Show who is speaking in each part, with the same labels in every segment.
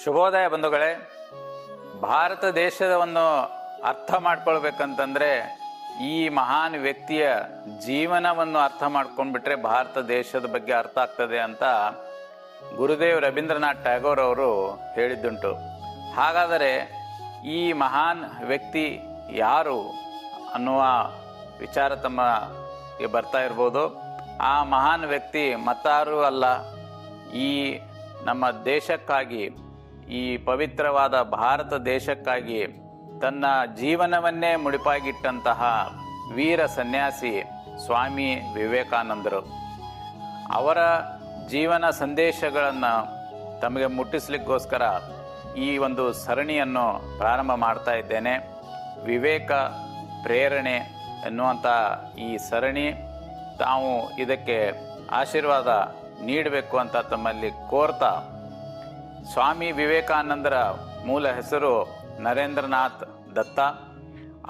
Speaker 1: ಶುಭೋದಯ ಬಂಧುಗಳೇ. ಭಾರತ ದೇಶವನ್ನು ಅರ್ಥ ಮಾಡ್ಕೊಳ್ಬೇಕಂತಂದರೆ ಈ ಮಹಾನ್ ವ್ಯಕ್ತಿಯ ಜೀವನವನ್ನು ಅರ್ಥ ಮಾಡ್ಕೊಂಡ್ಬಿಟ್ರೆ ಭಾರತ ದೇಶದ ಬಗ್ಗೆ ಅರ್ಥ ಆಗ್ತದೆ ಅಂತ ಗುರುದೇವ್ ರವೀಂದ್ರನಾಥ್ ಟ್ಯಾಗೋರ್ ಅವರು ಹೇಳಿದ್ದುಂಟು. ಹಾಗಾದರೆ ಈ ಮಹಾನ್ ವ್ಯಕ್ತಿ ಯಾರು ಅನ್ನುವ ವಿಚಾರ ತಮಗೆ ಬರ್ತಾ ಇರ್ಬೋದು. ಆ ಮಹಾನ್ ವ್ಯಕ್ತಿ ಮತ್ತಾರೂ ಅಲ್ಲ, ಈ ನಮ್ಮ ದೇಶಕ್ಕಾಗಿ, ಈ ಪವಿತ್ರವಾದ ಭಾರತ ದೇಶಕ್ಕಾಗಿ ತನ್ನ ಜೀವನವನ್ನೇ ಮುಡಿಪಾಗಿಟ್ಟಂತಹ ವೀರ ಸನ್ಯಾಸಿ ಸ್ವಾಮಿ ವಿವೇಕಾನಂದರು. ಅವರ ಜೀವನ ಸಂದೇಶಗಳನ್ನು ತಮಗೆ ಮುಟ್ಟಿಸ್ಲಿಕ್ಕೋಸ್ಕರ ಈ ಒಂದು ಸರಣಿಯನ್ನು ಪ್ರಾರಂಭ ಮಾಡ್ತಾ ಇದ್ದೇನೆ. ವಿವೇಕ ಪ್ರೇರಣೆ ಎನ್ನುವಂಥ ಈ ಸರಣಿ, ತಾವು ಇದಕ್ಕೆ ಆಶೀರ್ವಾದ ನೀಡಬೇಕು ಅಂತ ತಮ್ಮಲ್ಲಿ ಕೋರ್ತಾ, ಸ್ವಾಮಿ ವಿವೇಕಾನಂದರ ಮೂಲ ಹೆಸರು ನರೇಂದ್ರನಾಥ್ ದತ್ತ.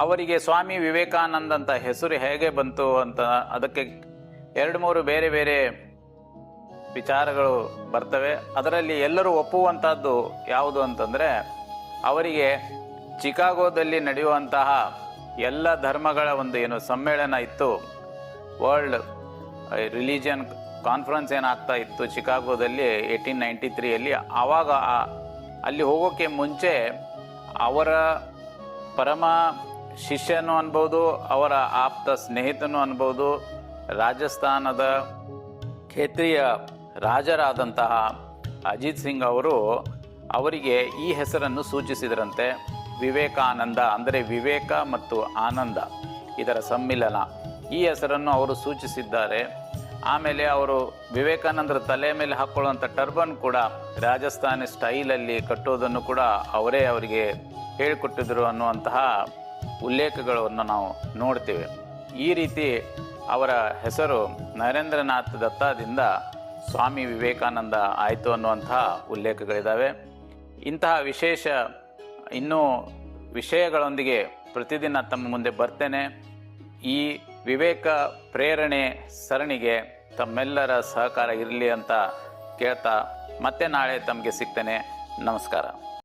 Speaker 1: ಅವರಿಗೆ ಸ್ವಾಮಿ ವಿವೇಕಾನಂದ ಅಂತ ಹೆಸರು ಹೇಗೆ ಬಂತು ಅಂತ ಅದಕ್ಕೆ 2-3 ಬೇರೆ ಬೇರೆ ವಿಚಾರಗಳು ಬರ್ತವೆ. ಅದರಲ್ಲಿ ಎಲ್ಲರೂ ಒಪ್ಪುವಂಥದ್ದು ಯಾವುದು ಅಂತಂದರೆ, ಅವರಿಗೆ ಚಿಕಾಗೋದಲ್ಲಿ ನಡೆಯುವಂತಹ ಎಲ್ಲ ಧರ್ಮಗಳ ಒಂದು ಏನು ಸಮ್ಮೇಳನ ಇತ್ತು, ವರ್ಲ್ಡ್ ರಿಲಿಜಿಯನ್ ಕಾನ್ಫರೆನ್ಸ್ ಏನಾಗ್ತಾ ಇತ್ತು ಚಿಕಾಗೋದಲ್ಲಿ 1893ಯಲ್ಲಿ, ಆವಾಗ ಅಲ್ಲಿ ಹೋಗೋಕ್ಕೆ ಮುಂಚೆ ಅವರ ಪರಮ ಶಿಷ್ಯನೂ ಅನ್ಬೋದು, ಅವರ ಆಪ್ತ ಸ್ನೇಹಿತನೂ ಅನ್ಬೋದು, ರಾಜಸ್ಥಾನದ ಕ್ಷೇತ್ರೀಯ ರಾಜರಾದಂತಹ ಅಜಿತ್ ಸಿಂಗ್ ಅವರು ಅವರಿಗೆ ಈ ಹೆಸರನ್ನು ಸೂಚಿಸಿದರಂತೆ. ವಿವೇಕಾನಂದ ಅಂದರೆ ವಿವೇಕ ಮತ್ತು ಆನಂದ, ಇದರ ಸಮ್ಮಿಲನ, ಈ ಹೆಸರನ್ನು ಅವರು ಸೂಚಿಸಿದ್ದಾರೆ. ಆಮೇಲೆ ಅವರು ವಿವೇಕಾನಂದರ ತಲೆ ಮೇಲೆ ಹಾಕ್ಕೊಳ್ಳುವಂಥ ಟರ್ಬನ್ ಕೂಡ ರಾಜಸ್ಥಾನಿ ಸ್ಟೈಲಲ್ಲಿ ಕಟ್ಟೋದನ್ನು ಕೂಡ ಅವರೇ ಅವರಿಗೆ ಹೇಳಿಕೊಟ್ಟಿದ್ರು ಅನ್ನುವಂತಹ ಉಲ್ಲೇಖಗಳನ್ನು ನಾವು ನೋಡ್ತೇವೆ. ಈ ರೀತಿ ಅವರ ಹೆಸರು ನರೇಂದ್ರನಾಥ್ ದತ್ತದಿಂದ ಸ್ವಾಮಿ ವಿವೇಕಾನಂದ ಆಯಿತು ಅನ್ನುವಂತಹ ಉಲ್ಲೇಖಗಳಿದ್ದಾವೆ. ಇಂತಹ ವಿಶೇಷ ಇನ್ನೂ ವಿಷಯಗಳೊಂದಿಗೆ ಪ್ರತಿದಿನ ತಮ್ಮ ಮುಂದೆ ಬರ್ತೇನೆ. ಈ ವಿವೇಕ ಪ್ರೇರಣೆ ಸರಣಿಗೆ ತಮ್ಮೆಲ್ಲರ ಸಹಕಾರ ಇರಲಿ ಅಂತ ಕೇಳ್ತಾ ಮತ್ತೆ ನಾಳೆ ತಮಗೆ ಸಿಗ್ತೇನೆ. ನಮಸ್ಕಾರ.